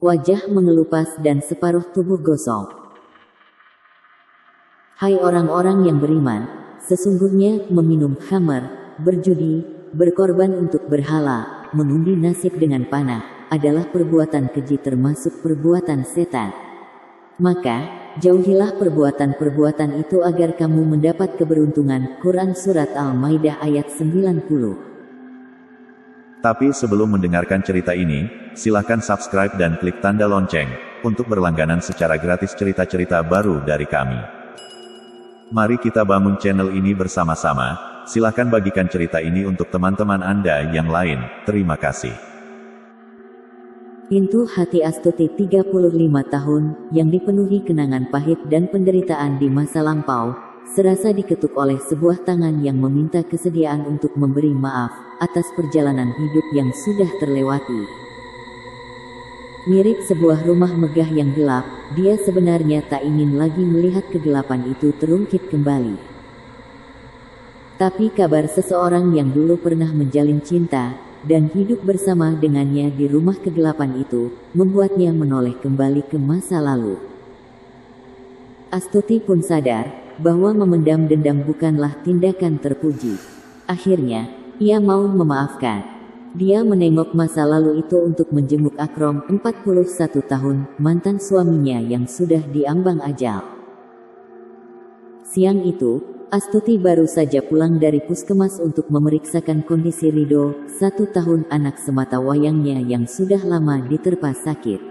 wajah mengelupas dan separuh tubuh gosong. Hai orang-orang yang beriman, sesungguhnya meminum khamar, berjudi, berkorban untuk berhala, mengundi nasib dengan panah, adalah perbuatan keji termasuk perbuatan setan. Maka, jauhilah perbuatan-perbuatan itu agar kamu mendapat keberuntungan. Quran Surat Al-Maidah ayat 90. Tapi sebelum mendengarkan cerita ini, silakan subscribe dan klik tanda lonceng, untuk berlangganan secara gratis cerita-cerita baru dari kami. Mari kita bangun channel ini bersama-sama, silakan bagikan cerita ini untuk teman-teman Anda yang lain, terima kasih. Pintu hati Astuti 35 tahun, yang dipenuhi kenangan pahit dan penderitaan di masa lampau, serasa diketuk oleh sebuah tangan yang meminta kesediaan untuk memberi maaf, atas perjalanan hidup yang sudah terlewati. Mirip sebuah rumah megah yang gelap, dia sebenarnya tak ingin lagi melihat kegelapan itu terungkit kembali. Tapi kabar seseorang yang dulu pernah menjalin cinta, dan hidup bersama dengannya di rumah kegelapan itu, membuatnya menoleh kembali ke masa lalu. Astuti pun sadar, bahwa memendam dendam bukanlah tindakan terpuji. Akhirnya, ia mau memaafkan. Dia menengok masa lalu itu untuk menjenguk Akrom, 41 tahun, mantan suaminya yang sudah diambang ajal. Siang itu, Astuti baru saja pulang dari puskesmas untuk memeriksakan kondisi Rido, 1 tahun anak semata wayangnya yang sudah lama diterpa sakit.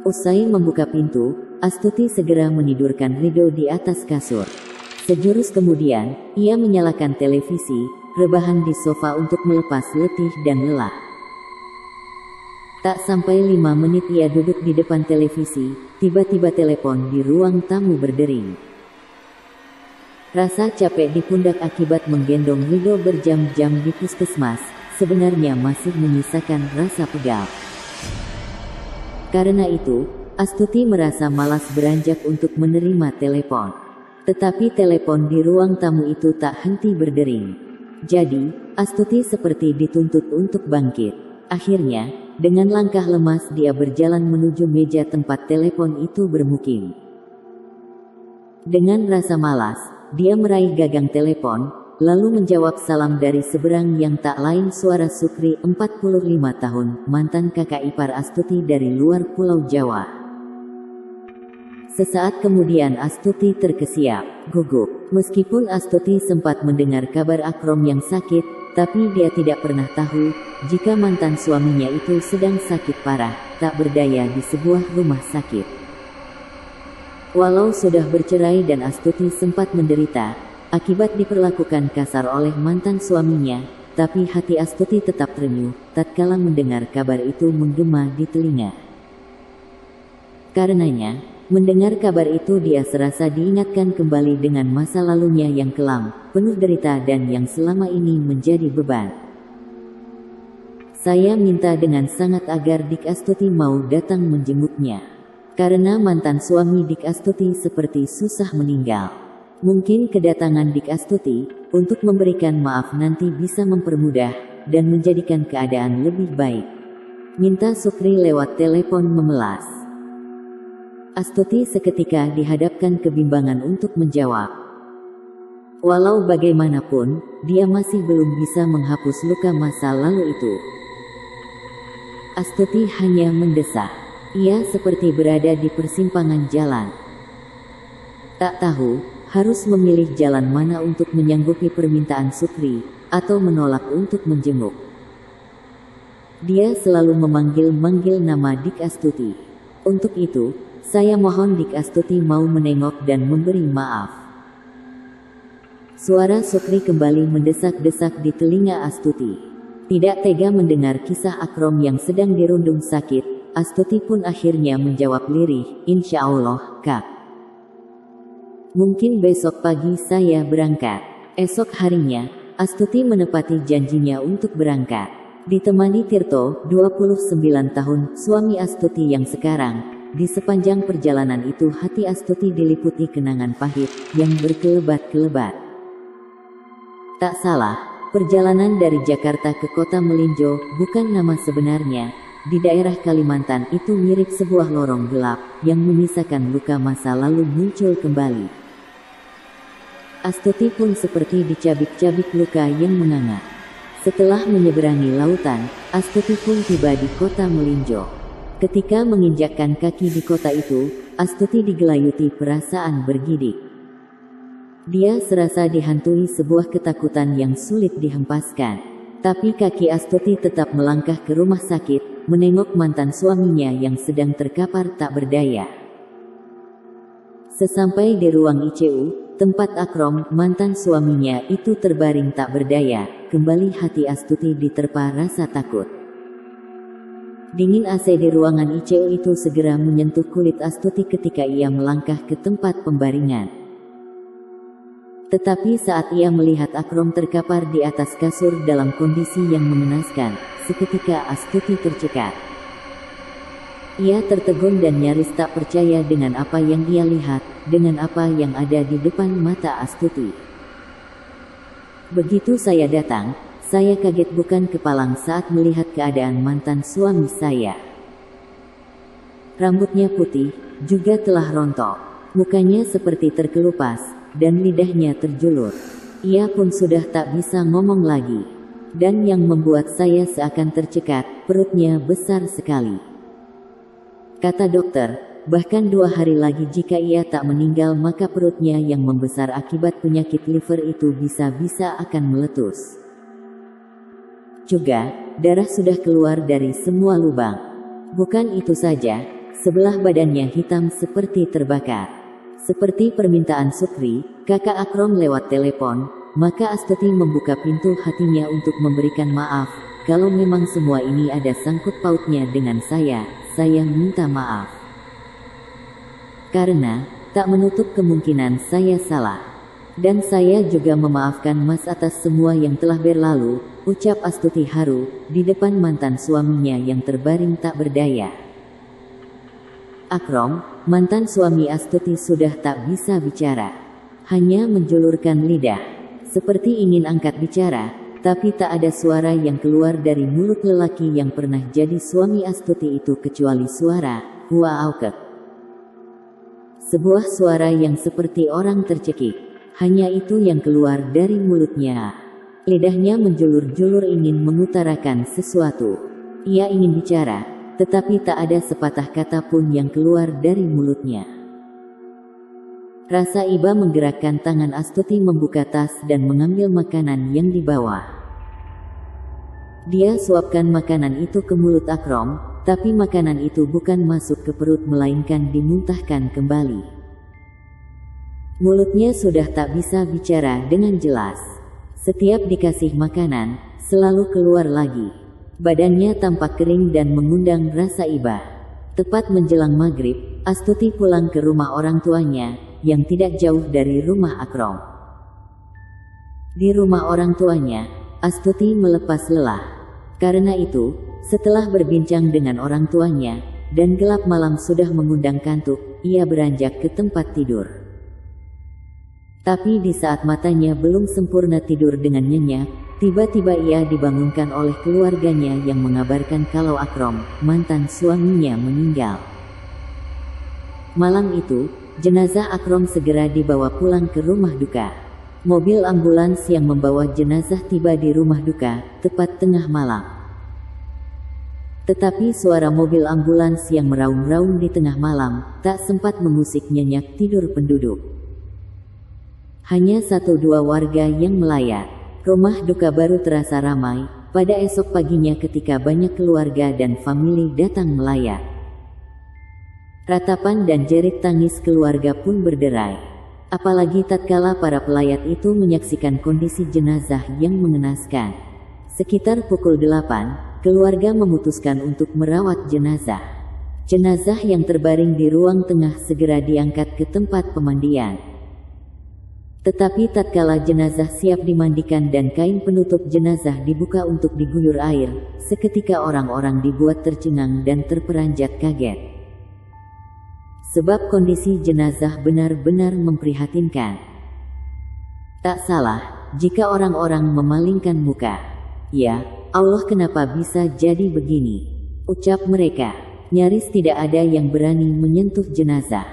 Usai membuka pintu, Astuti segera menidurkan Rido di atas kasur. Sejurus kemudian, ia menyalakan televisi, rebahan di sofa untuk melepas letih dan lelah. Tak sampai 5 menit ia duduk di depan televisi, tiba-tiba telepon di ruang tamu berdering. Rasa capek di pundak akibat menggendong Rido berjam-jam di puskesmas, sebenarnya masih menyisakan rasa pegal. Karena itu, Astuti merasa malas beranjak untuk menerima telepon. Tetapi telepon di ruang tamu itu tak henti berdering. Jadi, Astuti seperti dituntut untuk bangkit. Akhirnya, dengan langkah lemas dia berjalan menuju meja tempat telepon itu bermukim. Dengan rasa malas, dia meraih gagang telepon, lalu menjawab salam dari seberang yang tak lain suara Sukri, 45 tahun, mantan kakak ipar Astuti dari luar Pulau Jawa. Sesaat kemudian Astuti terkesiap, gugup. Meskipun Astuti sempat mendengar kabar Akrom yang sakit, tapi dia tidak pernah tahu, jika mantan suaminya itu sedang sakit parah, tak berdaya di sebuah rumah sakit. Walau sudah bercerai dan Astuti sempat menderita, akibat diperlakukan kasar oleh mantan suaminya, tapi hati Astuti tetap terenyuh, tatkala mendengar kabar itu menggema di telinga. Karenanya, mendengar kabar itu dia serasa diingatkan kembali dengan masa lalunya yang kelam, penuh derita dan yang selama ini menjadi beban. Saya minta dengan sangat agar Dik Astuti mau datang menjenguknya. Karena mantan suami Dik Astuti seperti susah meninggal. Mungkin kedatangan Dik Astuti, untuk memberikan maaf nanti bisa mempermudah, dan menjadikan keadaan lebih baik. Minta Sukri lewat telepon memelas. Astuti seketika dihadapkan kebimbangan untuk menjawab. Walau bagaimanapun, dia masih belum bisa menghapus luka masa lalu itu. Astuti hanya mendesah. Ia seperti berada di persimpangan jalan. Tak tahu, harus memilih jalan mana untuk menyanggupi permintaan Sukri, atau menolak untuk menjenguk. Dia selalu memanggil-manggil nama Dik Astuti. Untuk itu, saya mohon Dik Astuti mau menengok dan memberi maaf. Suara Sukri kembali mendesak-desak di telinga Astuti. Tidak tega mendengar kisah Akrom yang sedang dirundung sakit, Astuti pun akhirnya menjawab lirih, "Insya Allah, Kak. Mungkin besok pagi saya berangkat." Esok harinya, Astuti menepati janjinya untuk berangkat. Ditemani Tirto, 29 tahun, suami Astuti yang sekarang. Di sepanjang perjalanan itu hati Astuti diliputi kenangan pahit, yang berkelebat-kelebat. Tak salah, perjalanan dari Jakarta ke kota Melinjo, bukan nama sebenarnya, di daerah Kalimantan itu mirip sebuah lorong gelap yang menyisakan luka masa lalu muncul kembali. Astuti pun seperti dicabik-cabik luka yang menganga. Setelah menyeberangi lautan, Astuti pun tiba di kota Melinjo. Ketika menginjakkan kaki di kota itu, Astuti digelayuti perasaan bergidik. Dia serasa dihantui sebuah ketakutan yang sulit dihempaskan. Tapi kaki Astuti tetap melangkah ke rumah sakit, menengok mantan suaminya yang sedang terkapar tak berdaya. Sesampai di ruang ICU, tempat Akrom, mantan suaminya itu terbaring tak berdaya, kembali hati Astuti diterpa rasa takut. Dingin AC di ruangan ICU itu segera menyentuh kulit Astuti ketika ia melangkah ke tempat pembaringan. Tetapi saat ia melihat Akrom terkapar di atas kasur dalam kondisi yang mengenaskan, seketika Astuti tercekat. Ia tertegun dan nyaris tak percaya dengan apa yang ia lihat, dengan apa yang ada di depan mata Astuti. Begitu saya datang, saya kaget bukan kepalang saat melihat keadaan mantan suami saya. Rambutnya putih, juga telah rontok. Mukanya seperti terkelupas, dan lidahnya terjulur. Ia pun sudah tak bisa ngomong lagi. Dan yang membuat saya seakan tercekat, perutnya besar sekali. Kata dokter, bahkan 2 hari lagi jika ia tak meninggal maka perutnya yang membesar akibat penyakit liver itu bisa-bisa akan meletus. Juga, darah sudah keluar dari semua lubang. Bukan itu saja, sebelah badannya hitam seperti terbakar. Seperti permintaan Sukri, kakak Akrom lewat telepon, maka Astuti membuka pintu hatinya untuk memberikan maaf. Kalau memang semua ini ada sangkut pautnya dengan saya minta maaf. Karena, tak menutup kemungkinan saya salah. Dan saya juga memaafkan Mas atas semua yang telah berlalu, ucap Astuti haru, di depan mantan suaminya yang terbaring tak berdaya. Akrom, mantan suami Astuti sudah tak bisa bicara. Hanya menjulurkan lidah. Seperti ingin angkat bicara, tapi tak ada suara yang keluar dari mulut lelaki yang pernah jadi suami Astuti itu kecuali suara, hua aukek. Sebuah suara yang seperti orang tercekik. Hanya itu yang keluar dari mulutnya. Lidahnya menjulur-julur ingin mengutarakan sesuatu. Ia ingin bicara, tetapi tak ada sepatah kata pun yang keluar dari mulutnya. Rasa iba menggerakkan tangan Astuti membuka tas dan mengambil makanan yang dibawa. Dia suapkan makanan itu ke mulut Akrom, tapi makanan itu bukan masuk ke perut melainkan dimuntahkan kembali. Mulutnya sudah tak bisa bicara dengan jelas. Setiap dikasih makanan, selalu keluar lagi. Badannya tampak kering dan mengundang rasa iba. Tepat menjelang maghrib, Astuti pulang ke rumah orang tuanya, yang tidak jauh dari rumah Akrom. Di rumah orang tuanya, Astuti melepas lelah. Karena itu, setelah berbincang dengan orang tuanya, dan gelap malam sudah mengundang kantuk, ia beranjak ke tempat tidur. Tapi di saat matanya belum sempurna tidur dengan nyenyak, tiba-tiba ia dibangunkan oleh keluarganya yang mengabarkan kalau Akrom, mantan suaminya meninggal. Malam itu, jenazah Akrom segera dibawa pulang ke rumah duka. Mobil ambulans yang membawa jenazah tiba di rumah duka, tepat tengah malam. Tetapi suara mobil ambulans yang meraung-raung di tengah malam, tak sempat mengusik nyenyak tidur penduduk. Hanya 1-2 warga yang melayat. Rumah duka baru terasa ramai, pada esok paginya ketika banyak keluarga dan famili datang melayat. Ratapan dan jerit tangis keluarga pun berderai. Apalagi tatkala para pelayat itu menyaksikan kondisi jenazah yang mengenaskan. Sekitar pukul 8, keluarga memutuskan untuk merawat jenazah. Jenazah yang terbaring di ruang tengah segera diangkat ke tempat pemandian. Tetapi tatkala jenazah siap dimandikan dan kain penutup jenazah dibuka untuk diguyur air, seketika orang-orang dibuat tercengang dan terperanjat kaget. Sebab kondisi jenazah benar-benar memprihatinkan. Tak salah, jika orang-orang memalingkan muka. Ya, Allah kenapa bisa jadi begini? ucap mereka. Nyaris tidak ada yang berani menyentuh jenazah.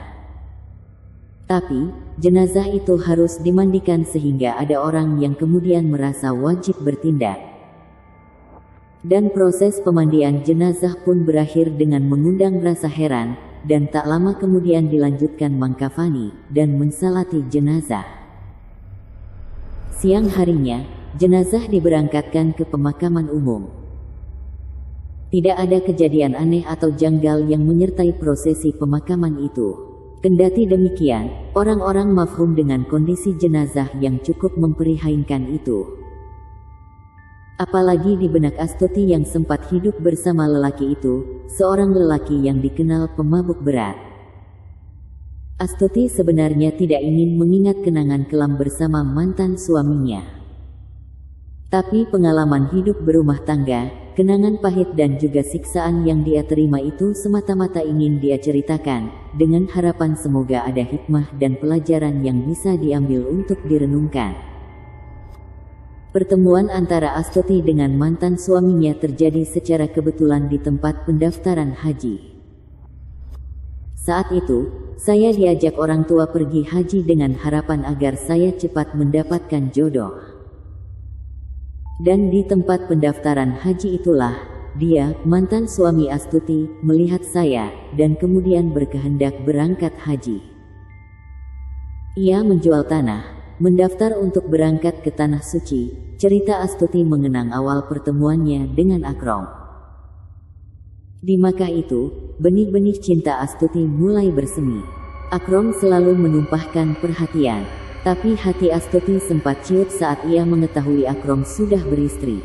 Tapi, jenazah itu harus dimandikan sehingga ada orang yang kemudian merasa wajib bertindak. Dan proses pemandian jenazah pun berakhir dengan mengundang rasa heran, dan tak lama kemudian dilanjutkan mengkafani dan mensalati jenazah. Siang harinya, jenazah diberangkatkan ke pemakaman umum. Tidak ada kejadian aneh atau janggal yang menyertai prosesi pemakaman itu. Kendati demikian, orang-orang mafhum dengan kondisi jenazah yang cukup memprihatinkan itu. Apalagi di benak Astuti yang sempat hidup bersama lelaki itu, seorang lelaki yang dikenal pemabuk berat. Astuti sebenarnya tidak ingin mengingat kenangan kelam bersama mantan suaminya. Tapi pengalaman hidup berumah tangga, kenangan pahit dan juga siksaan yang dia terima itu semata-mata ingin dia ceritakan, dengan harapan semoga ada hikmah dan pelajaran yang bisa diambil untuk direnungkan. Pertemuan antara Astuti dengan mantan suaminya terjadi secara kebetulan di tempat pendaftaran haji. Saat itu, saya diajak orang tua pergi haji dengan harapan agar saya cepat mendapatkan jodoh. Dan di tempat pendaftaran haji itulah, dia, mantan suami Astuti, melihat saya, dan kemudian berkehendak berangkat haji. Ia menjual tanah, mendaftar untuk berangkat ke Tanah Suci. Cerita Astuti mengenang awal pertemuannya dengan Akrom. Di Makkah itu, benih-benih cinta Astuti mulai bersemi. Akrom selalu menumpahkan perhatian. Tapi hati Astuti sempat ciut saat ia mengetahui Akrom sudah beristri.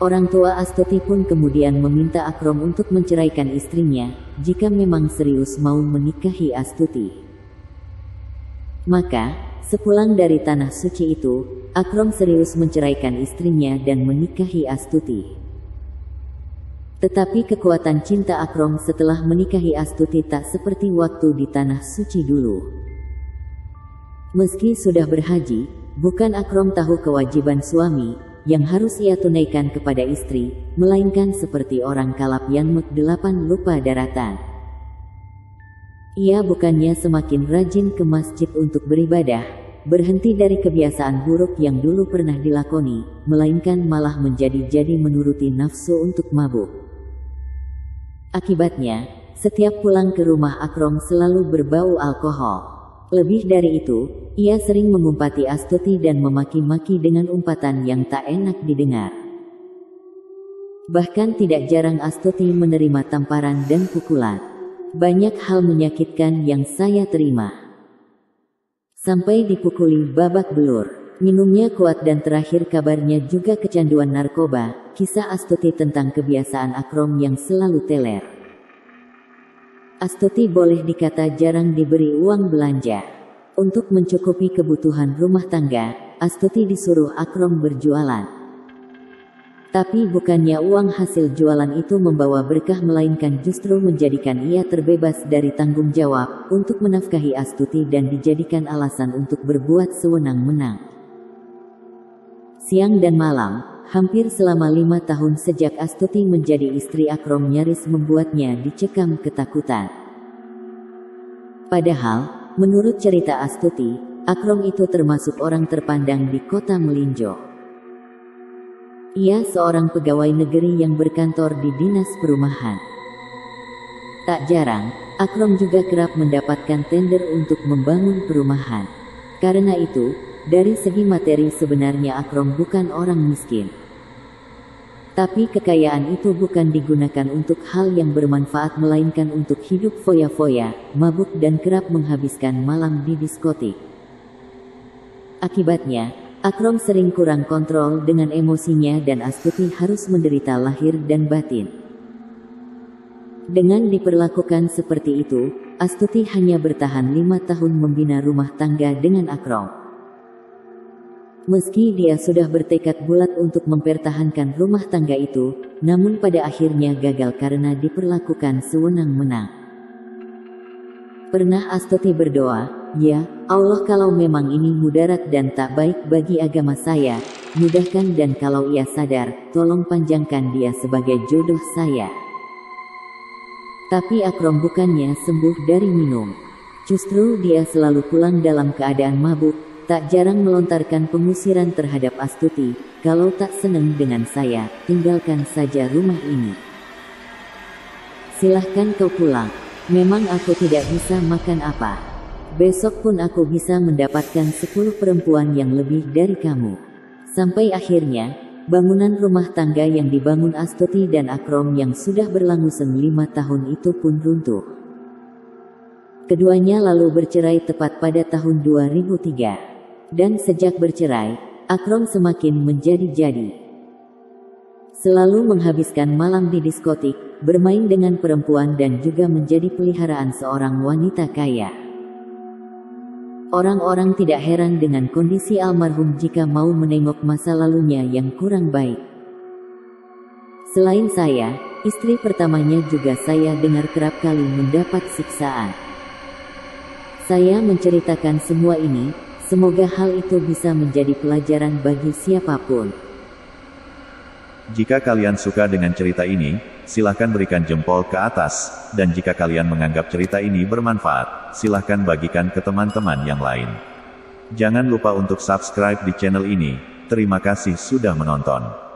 Orang tua Astuti pun kemudian meminta Akrom untuk menceraikan istrinya, jika memang serius mau menikahi Astuti. Maka, sepulang dari Tanah Suci itu, Akrom serius menceraikan istrinya dan menikahi Astuti. Tetapi kekuatan cinta Akrom setelah menikahi Astuti tak seperti waktu di Tanah Suci dulu. Meski sudah berhaji, bukan Akrom tahu kewajiban suami yang harus ia tunaikan kepada istri, melainkan seperti orang kalap yang mek-8 lupa daratan. Ia bukannya semakin rajin ke masjid untuk beribadah, berhenti dari kebiasaan buruk yang dulu pernah dilakoni, melainkan malah menjadi-jadi menuruti nafsu untuk mabuk. Akibatnya, setiap pulang ke rumah Akrom selalu berbau alkohol. Lebih dari itu, ia sering mengumpati Astuti dan memaki-maki dengan umpatan yang tak enak didengar. Bahkan tidak jarang Astuti menerima tamparan dan pukulan. Banyak hal menyakitkan yang saya terima. Sampai dipukuli babak belur. Minumnya kuat dan terakhir kabarnya juga kecanduan narkoba. Kisah Astuti tentang kebiasaan Akrom yang selalu teler. Astuti boleh dikata jarang diberi uang belanja. Untuk mencukupi kebutuhan rumah tangga, Astuti disuruh Akrom berjualan. Tapi bukannya uang hasil jualan itu membawa berkah, melainkan justru menjadikan ia terbebas dari tanggung jawab untuk menafkahi Astuti dan dijadikan alasan untuk berbuat sewenang-wenang. Siang dan malam, hampir selama 5 tahun sejak Astuti menjadi istri Akrom nyaris membuatnya dicekam ketakutan. Padahal, menurut cerita Astuti, Akrom itu termasuk orang terpandang di kota Melinjo. Ia seorang pegawai negeri yang berkantor di dinas perumahan. Tak jarang, Akrom juga kerap mendapatkan tender untuk membangun perumahan. Karena itu, dari segi materi sebenarnya Akrom bukan orang miskin. Tapi kekayaan itu bukan digunakan untuk hal yang bermanfaat, melainkan untuk hidup foya-foya, mabuk dan kerap menghabiskan malam di diskotik. Akibatnya, Akrom sering kurang kontrol dengan emosinya dan Astuti harus menderita lahir dan batin. Dengan diperlakukan seperti itu, Astuti hanya bertahan 5 tahun membina rumah tangga dengan Akrom. Meski dia sudah bertekad bulat untuk mempertahankan rumah tangga itu, namun pada akhirnya gagal karena diperlakukan sewenang-wenang. Pernah Astuti berdoa, "Ya Allah, kalau memang ini mudarat dan tak baik bagi agama saya, mudahkan dan kalau ia sadar, tolong panjangkan dia sebagai jodoh saya. Tapi Akrom bukannya sembuh dari minum. Justru dia selalu pulang dalam keadaan mabuk, tak jarang melontarkan pengusiran terhadap Astuti, kalau tak senang dengan saya, tinggalkan saja rumah ini. Silahkan kau pulang, memang aku tidak bisa makan apa. Besok pun aku bisa mendapatkan 10 perempuan yang lebih dari kamu. Sampai akhirnya, bangunan rumah tangga yang dibangun Astuti dan Akrom yang sudah berlangsung 5 tahun itu pun runtuh. Keduanya lalu bercerai tepat pada tahun 2003. Dan sejak bercerai, Akrom semakin menjadi-jadi. Selalu menghabiskan malam di diskotik, bermain dengan perempuan dan juga menjadi peliharaan seorang wanita kaya. Orang-orang tidak heran dengan kondisi almarhum jika mau menengok masa lalunya yang kurang baik. Selain saya, istri pertamanya juga saya dengar kerap kali mendapat siksaan. Saya menceritakan semua ini, semoga hal itu bisa menjadi pelajaran bagi siapapun. Jika kalian suka dengan cerita ini, silahkan berikan jempol ke atas, dan jika kalian menganggap cerita ini bermanfaat, silahkan bagikan ke teman-teman yang lain. Jangan lupa untuk subscribe di channel ini. Terima kasih sudah menonton.